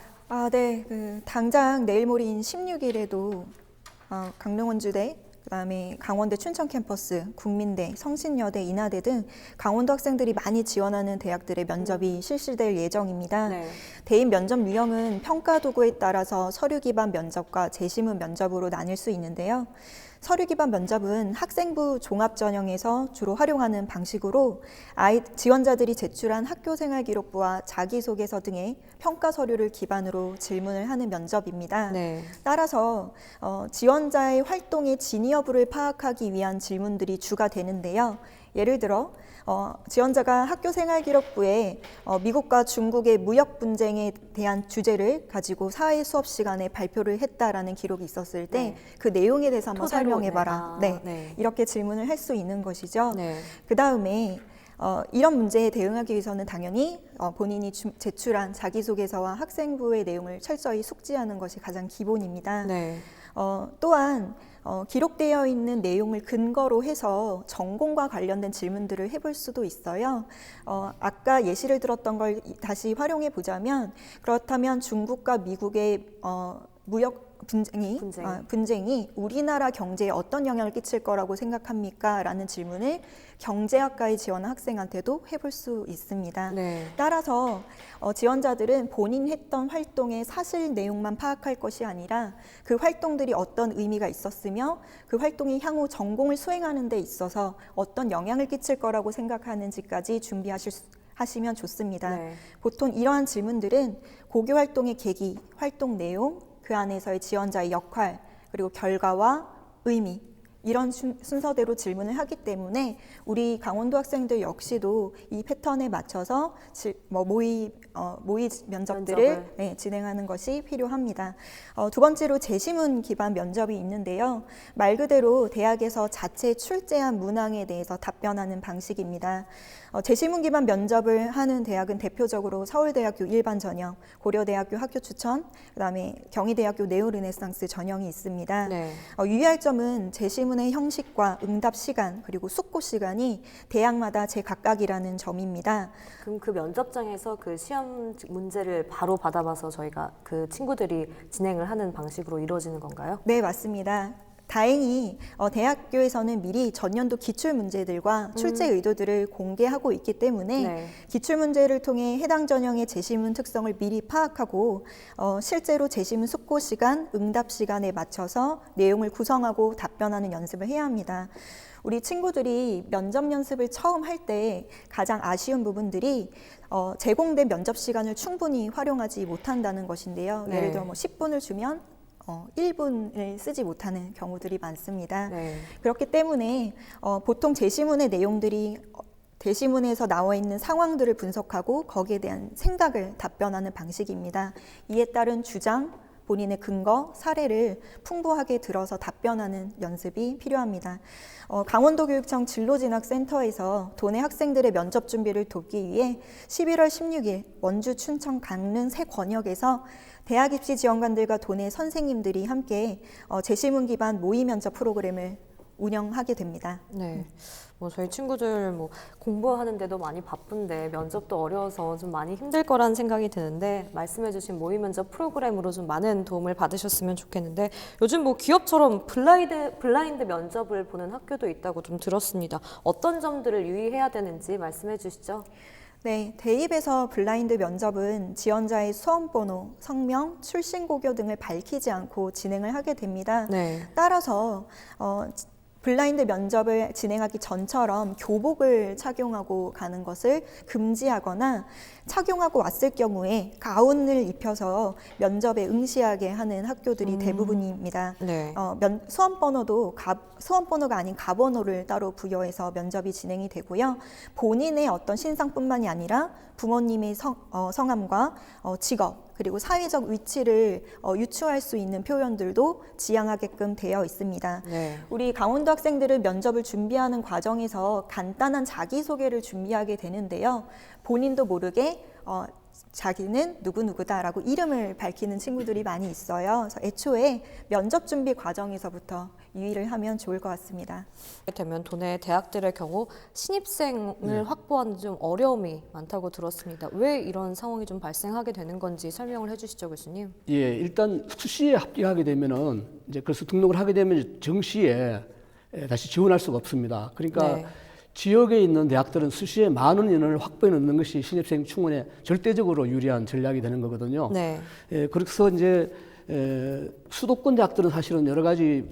네. 당장 내일 모레인 16일에도 강릉원주대, 그다음에 강원대 춘천 캠퍼스, 국민대, 성신여대, 인하대 등 강원도 학생들이 많이 지원하는 대학들의 면접이 실시될 예정입니다. 네. 대입 면접 유형은 평가 도구에 따라서 서류 기반 면접과 재심문 면접으로 나뉠 수 있는데요. 서류 기반 면접은 학생부 종합 전형에서 주로 활용하는 방식으로 지원자들이 제출한 학교생활기록부와 자기소개서 등의 평가 서류를 기반으로 질문을 하는 면접입니다. 네. 따라서 지원자의 활동의 진위 여부를 파악하기 위한 질문들이 주가 되는데요. 예를 들어 지원자가 학교생활기록부에 미국과 중국의 무역 분쟁에 대한 주제를 가지고 사회 수업 시간에 발표를 했다라는 기록이 있었을 때 그 내용에 대해서 한번 설명해봐라. 네. 이렇게 질문을 할 수 있는 것이죠. 네. 그 다음에 이런 문제에 대응하기 위해서는 당연히 본인이 제출한 자기소개서와 학생부의 내용을 철저히 숙지하는 것이 가장 기본입니다. 네. 또한 기록되어 있는 내용을 근거로 해서 전공과 관련된 질문들을 해볼 수도 있어요. 아까 예시를 들었던 걸 다시 활용해 보자면, 그렇다면 중국과 미국의 무역 분쟁이 우리나라 경제에 어떤 영향을 끼칠 거라고 생각합니까? 라는 질문을 경제학과에 지원한 학생한테도 해볼 수 있습니다. 네. 따라서 지원자들은 본인 했던 활동의 사실 내용만 파악할 것이 아니라 그 활동들이 어떤 의미가 있었으며 그 활동이 향후 전공을 수행하는 데 있어서 어떤 영향을 끼칠 거라고 생각하는지까지 준비하시면 좋습니다. 네. 보통 이러한 질문들은 고교 활동의 계기, 활동 내용, 그 안에서의 지원자의 역할, 그리고 결과와 의미, 이런 순서대로 질문을 하기 때문에 우리 강원도 학생들 역시도 이 패턴에 맞춰서 모의 면접들을 진행하는 것이 필요합니다. 두 번째로 재심문 기반 면접이 있는데요. 말 그대로 대학에서 자체 출제한 문항에 대해서 답변하는 방식입니다. 재심문 기반 면접을 하는 대학은 대표적으로 서울대학교 일반 전형, 고려대학교 학교 추천, 그다음에 경희대학교 네오르네상스 전형이 있습니다. 네. 유의할 점은 재심문의 형식과 응답 시간 그리고 숙고 시간이 대학마다 제각각이라는 점입니다. 그럼 그 면접장에서 그 시험 문제를 바로 받아봐서 저희가 그 친구들이 진행을 하는 방식으로 이루어지는 건가요? 네, 맞습니다. 다행히 대학교에서는 미리 전년도 기출문제들과 출제 의도들을 공개하고 있기 때문에 기출문제를 통해 해당 전형의 재심문 특성을 미리 파악하고 실제로 재심문 숙고 시간, 응답 시간에 맞춰서 내용을 구성하고 답변하는 연습을 해야 합니다. 우리 친구들이 면접 연습을 처음 할 때 가장 아쉬운 부분들이 제공된 면접 시간을 충분히 활용하지 못한다는 것인데요. 네. 예를 들어 10분을 주면 1분을 쓰지 못하는 경우들이 많습니다. 네. 그렇기 때문에 보통 재심문의 내용들이 대시문에서 나와 있는 상황들을 분석하고 거기에 대한 생각을 답변하는 방식입니다. 이에 따른 주장, 본인의 근거, 사례를 풍부하게 들어서 답변하는 연습이 필요합니다. 강원도교육청 진로진학센터에서 도내 학생들의 면접 준비를 돕기 위해 11월 16일 원주, 춘천, 강릉 세 권역에서 대학 입시 지원관들과 도내 선생님들이 함께 재시문 기반 모의 면접 프로그램을 운영하게 됩니다. 네. 저희 친구들 공부하는데도 많이 바쁜데 면접도 어려워서 좀 많이 힘들 거라는 생각이 드는데 말씀해주신 모의 면접 프로그램으로 좀 많은 도움을 받으셨으면 좋겠는데 요즘 기업처럼 블라인드 면접을 보는 학교도 있다고 좀 들었습니다. 어떤 점들을 유의해야 되는지 말씀해 주시죠. 네, 대입에서 블라인드 면접은 지원자의 수험번호, 성명, 출신고교 등을 밝히지 않고 진행을 하게 됩니다. 네. 따라서 블라인드 면접을 진행하기 전처럼 교복을 착용하고 가는 것을 금지하거나 착용하고 왔을 경우에 가운을 입혀서 면접에 응시하게 하는 학교들이 대부분입니다. 네. 수험번호가 아닌 가번호를 따로 부여해서 면접이 진행이 되고요. 본인의 어떤 신상뿐만이 아니라 부모님의 성함과 직업, 그리고 사회적 위치를 유추할 수 있는 표현들도 지향하게끔 되어 있습니다. 네. 우리 강원도 학생들은 면접을 준비하는 과정에서 간단한 자기소개를 준비하게 되는데요. 본인도 모르게 자기는 누구누구다라고 이름을 밝히는 친구들이 많이 있어요. 그래서 애초에 면접 준비 과정에서부터 유의를 하면 좋을 것 같습니다. 되면 도내 대학들의 경우 신입생을 확보하는 좀 어려움이 많다고 들었습니다. 왜 이런 상황이 좀 발생하게 되는 건지 설명을 해주시죠, 교수님. 예, 일단 수시에 합격하게 되면은 이제 그래서 등록을 하게 되면 정시에 다시 지원할 수가 없습니다. 그러니까 네. 지역에 있는 대학들은 수시에 많은 인원을 확보해 놓는 것이 신입생 충원에 절대적으로 유리한 전략이 되는 거거든요. 네. 예, 그래서 이제 수도권 대학들은 사실은 여러 가지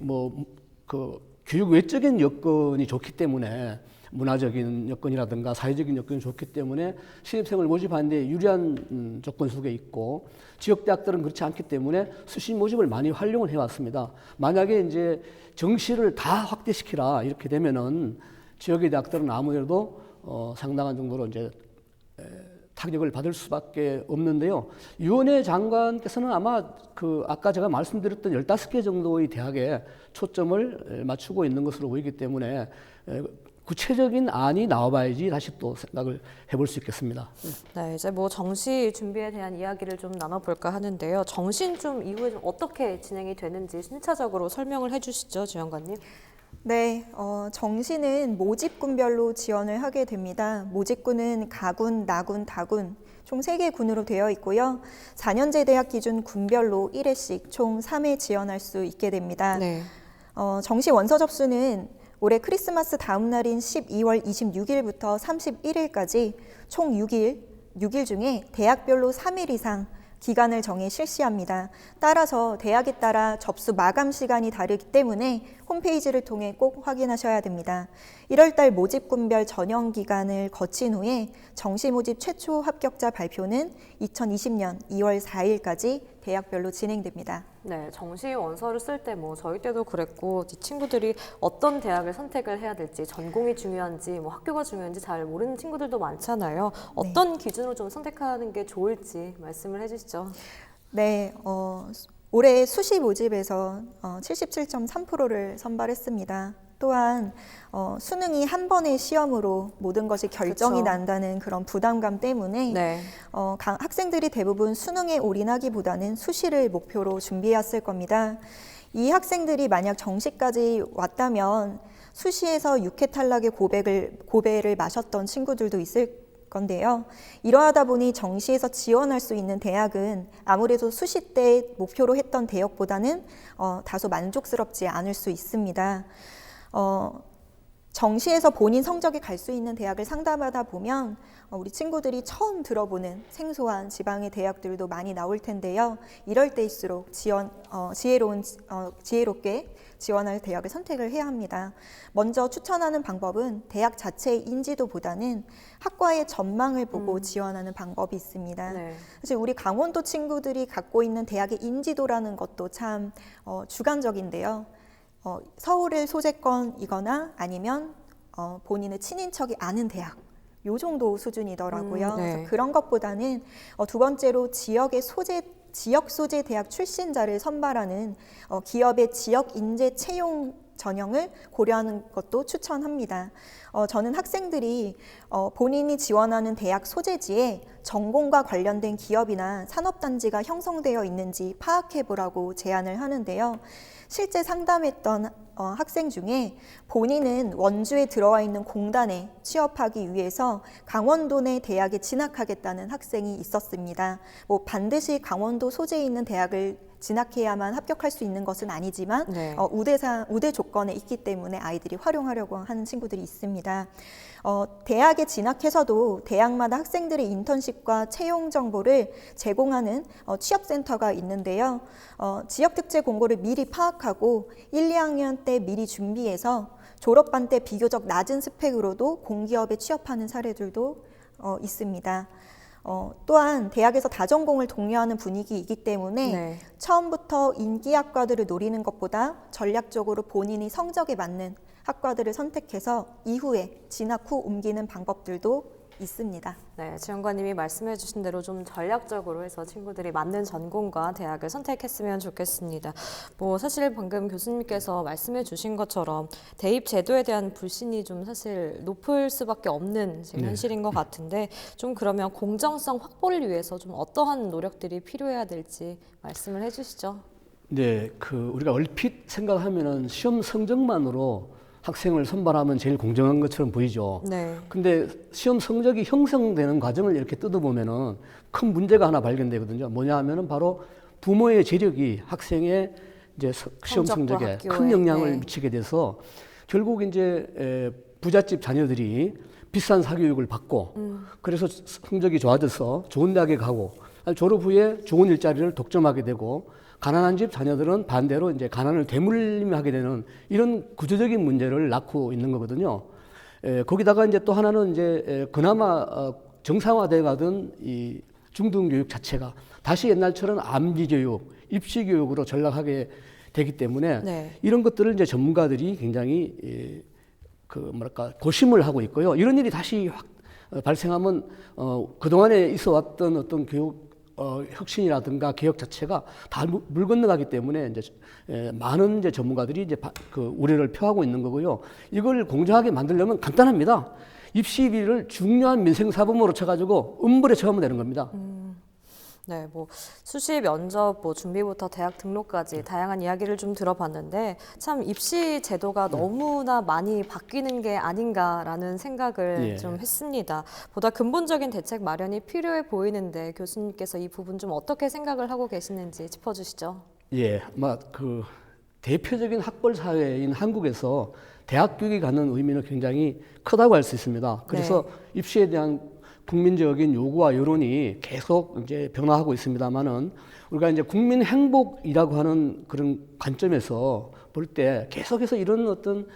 그 교육 외적인 여건이 좋기 때문에 문화적인 여건이라든가 사회적인 여건이 좋기 때문에 신입생을 모집하는 데 유리한 조건 속에 있고 지역 대학들은 그렇지 않기 때문에 수시 모집을 많이 활용을 해왔습니다. 만약에 이제 정시를 다 확대시키라 이렇게 되면은 지역의 대학들은 아무래도 상당한 정도로 이제 타격을 받을 수밖에 없는데요. 유원회 장관께서는 아마 아까 제가 말씀드렸던 15개 정도의 대학에 초점을 맞추고 있는 것으로 보이기 때문에 구체적인 안이 나와봐야지 다시 또 생각을 해볼 수 있겠습니다. 네, 이제 정시 준비에 대한 이야기를 좀 나눠볼까 하는데요. 정신 이후에 좀 어떻게 진행이 되는지 순차적으로 설명을 해주시죠, 지원관님. 네, 정시는 모집군별로 지원을 하게 됩니다. 모집군은 가군, 나군, 다군 총 3개 군으로 되어 있고요. 4년제 대학 기준 군별로 1회씩 총 3회 지원할 수 있게 됩니다. 네. 정시 원서 접수는 올해 크리스마스 다음 날인 12월 26일부터 31일까지 총 6일 중에 대학별로 3일 이상 기간을 정해 실시합니다. 따라서 대학에 따라 접수 마감 시간이 다르기 때문에 홈페이지를 통해 꼭 확인하셔야 됩니다. 1월달 모집군별 전형 기간을 거친 후에 정시 모집 최초 합격자 발표는 2020년 2월 4일까지 대학별로 진행됩니다. 네, 정시 원서를 쓸 때 저희 때도 그랬고 이 친구들이 어떤 대학을 선택을 해야 될지 전공이 중요한지 학교가 중요한지 잘 모르는 친구들도 많잖아요. 어떤 기준으로 좀 선택하는 게 좋을지 말씀을 해주시죠. 네, 올해 수시 모집에서 77.3%를 선발했습니다. 또한 수능이 한 번의 시험으로 모든 것이 결정이 그쵸. 난다는 그런 부담감 때문에 네. 학생들이 대부분 수능에 올인하기보다는 수시를 목표로 준비했을 겁니다. 이 학생들이 만약 정시까지 왔다면 수시에서 6회 탈락의 고배를 마셨던 친구들도 있을 건데요. 이러하다 보니 정시에서 지원할 수 있는 대학은 아무래도 수시 때 목표로 했던 대학보다는 다소 만족스럽지 않을 수 있습니다. 정시에서 본인 성적이 갈 수 있는 대학을 상담하다 보면 우리 친구들이 처음 들어보는 생소한 지방의 대학들도 많이 나올 텐데요. 이럴 때일수록 지혜롭게 지원할 대학을 선택을 해야 합니다. 먼저 추천하는 방법은 대학 자체의 인지도보다는 학과의 전망을 보고 지원하는 방법이 있습니다. 네. 사실 우리 강원도 친구들이 갖고 있는 대학의 인지도라는 것도 참 주관적인데요. 서울을 소재권이거나 아니면 본인의 친인척이 아는 대학 요 정도 수준이더라고요. 네. 그래서 그런 것보다는 두 번째로 지역 소재 대학 출신자를 선발하는 기업의 지역 인재 채용 전형을 고려하는 것도 추천합니다. 저는 학생들이 본인이 지원하는 대학 소재지에 전공과 관련된 기업이나 산업단지가 형성되어 있는지 파악해 보라고 제안을 하는데요. 실제 상담했던 학생 중에 본인은 원주에 들어와 있는 공단에 취업하기 위해서 강원도 내 대학에 진학하겠다는 학생이 있었습니다. 반드시 강원도 소재에 있는 대학을 진학해야만 합격할 수 있는 것은 아니지만 네. 우대 조건에 있기 때문에 아이들이 활용하려고 하는 친구들이 있습니다. 대학에 진학해서도 대학마다 학생들의 인턴십과 채용 정보를 제공하는 취업센터가 있는데요. 지역 특제 공고를 미리 파악하고 1, 2학년 때 미리 준비해서 졸업반 때 비교적 낮은 스펙으로도 공기업에 취업하는 사례들도 있습니다. 또한 대학에서 다전공을 독려하는 분위기이기 때문에 네. 처음부터 인기 학과들을 노리는 것보다 전략적으로 본인이 성적에 맞는 학과들을 선택해서 이후에 진학 후 옮기는 방법들도 있습니다. 네, 지원관님이 말씀해 주신 대로 좀 전략적으로 해서 친구들이 맞는 전공과 대학을 선택했으면 좋겠습니다. 뭐 사실 방금 교수님께서 말씀해 주신 것처럼 대입 제도에 대한 불신이 좀 사실 높을 수밖에 없는 지금 현실인 것 같은데 좀 그러면 공정성 확보를 위해서 좀 어떠한 노력들이 필요해야 될지 말씀을 해 주시죠. 네, 우리가 얼핏 생각하면은 시험 성적만으로 학생을 선발하면 제일 공정한 것처럼 보이죠. 네. 근데 시험 성적이 형성되는 과정을 이렇게 뜯어보면은 큰 문제가 하나 발견되거든요. 뭐냐 하면은 바로 부모의 재력이 학생의 이제 시험 성적에 큰 영향을 미치게 돼서 결국 이제 부잣집 자녀들이 비싼 사교육을 받고 그래서 성적이 좋아져서 좋은 대학에 가고 졸업 후에 좋은 일자리를 독점하게 되고 가난한 집 자녀들은 반대로 이제 가난을 되물림하게 되는 이런 구조적인 문제를 낳고 있는 거거든요. 거기다가 이제 또 하나는 이제 그나마 정상화돼 가던 이 중등교육 자체가 다시 옛날처럼 암기교육, 입시교육으로 전락하게 되기 때문에 이런 것들을 이제 전문가들이 굉장히 고심을 하고 있고요. 이런 일이 다시 확 발생하면 그동안에 있어 왔던 어떤 교육 혁신이라든가 개혁 자체가 다 물 건너가기 때문에 이제 많은 이제 전문가들이 이제 우려를 표하고 있는 거고요. 이걸 공정하게 만들려면 간단합니다. 입시비를 중요한 민생 사범으로 쳐가지고 음불에 쳐가면 되는 겁니다. 네, 뭐 수시 면접 뭐 준비부터 대학 등록까지 다양한 이야기를 좀 들어봤는데 참 입시 제도가 너무나 많이 바뀌는 게 아닌가라는 생각을 좀 했습니다. 보다 근본적인 대책 마련이 필요해 보이는데 교수님께서 이 부분 좀 어떻게 생각을 하고 계시는지 짚어주시죠. 예, 대표적인 학벌 사회인 한국에서 대학 교육이 갖는 의미는 굉장히 크다고 할 수 있습니다. 그래서 입시에 대한 국민적인 요구와 여론이 계속 이제 변화하고 있습니다만은 우리가 이제 국민 행복이라고 하는 그런 관점에서 볼 때 계속해서 이런 어떤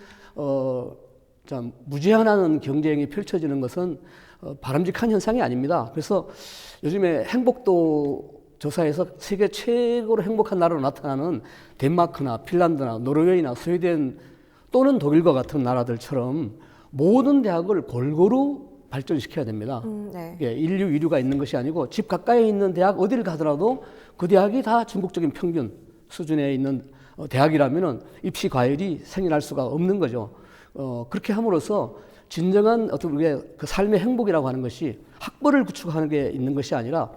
참 무제한하는 경쟁이 펼쳐지는 것은 바람직한 현상이 아닙니다. 그래서 요즘에 행복도 조사에서 세계 최고로 행복한 나라로 나타나는 덴마크나 핀란드나 노르웨이나 스웨덴 또는 독일과 같은 나라들처럼 모든 대학을 골고루 발전시켜야 됩니다. 인류 이류가 있는 것이 아니고 집 가까이에 있는 대학 어디를 가더라도 그 대학이 다 전국적인 평균 수준에 있는 대학이라면은 입시 과열이 생겨날 수가 없는 거죠. 그렇게 함으로써 진정한 어떤 우리의 그 삶의 행복이라고 하는 것이 학벌을 구축하는 게 있는 것이 아니라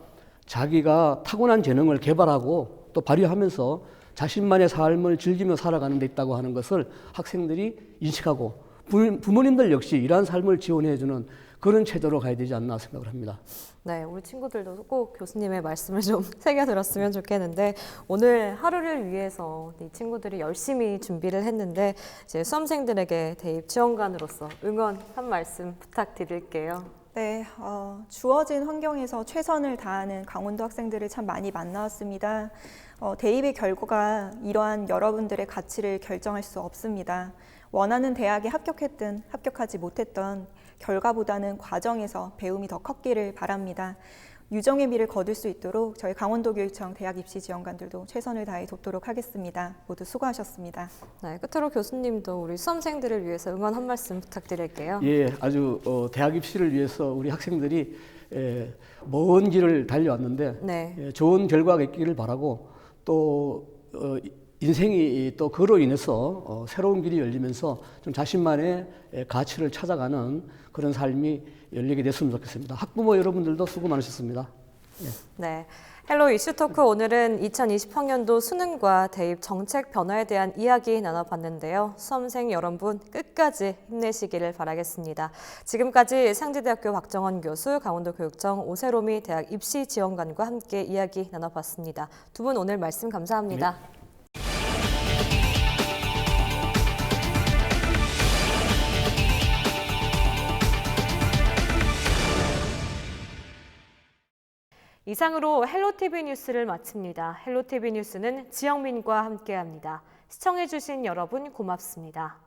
자기가 타고난 재능을 개발하고 또 발휘하면서 자신만의 삶을 즐기며 살아가는 데 있다고 하는 것을 학생들이 인식하고 부모님들 역시 이러한 삶을 지원해주는 그런 체제로 가야 되지 않나 생각을 합니다. 네, 우리 친구들도 꼭 교수님의 말씀을 좀 새겨들었으면 좋겠는데 오늘 하루를 위해서 이 친구들이 열심히 준비를 했는데 이제 수험생들에게 대입 지원관으로서 응원 한 말씀 부탁드릴게요. 네, 주어진 환경에서 최선을 다하는 강원도 학생들을 참 많이 만나왔습니다. 대입의 결과가 이러한 여러분들의 가치를 결정할 수 없습니다. 원하는 대학에 합격했든 합격하지 못했던 결과보다는 과정에서 배움이 더 컸기를 바랍니다. 유정의 미를 거둘 수 있도록 저희 강원도교육청 대학 입시 지원관들도 최선을 다해 돕도록 하겠습니다. 모두 수고하셨습니다. 네, 끝으로 교수님도 우리 수험생들을 위해서 응원 한 말씀 부탁드릴게요. 예, 아주 대학 입시를 위해서 우리 학생들이 먼 길을 달려왔는데 좋은 결과가 있기를 바라고 또 인생이 또 그로 인해서 새로운 길이 열리면서 좀 자신만의 가치를 찾아가는 그런 삶이 열리게 됐으면 좋겠습니다. 학부모 여러분들도 수고 많으셨습니다. 네, 헬로 이슈 토크 오늘은 2020학년도 수능과 대입 정책 변화에 대한 이야기 나눠봤는데요. 수험생 여러분 끝까지 힘내시기를 바라겠습니다. 지금까지 상지대학교 박정원 교수, 강원도교육청 오세롬이 대학 입시지원관과 함께 이야기 나눠봤습니다. 두 분 오늘 말씀 감사합니다. 네. 이상으로 헬로티비 뉴스를 마칩니다. 헬로티비 뉴스는 지영민과 함께합니다. 시청해주신 여러분 고맙습니다.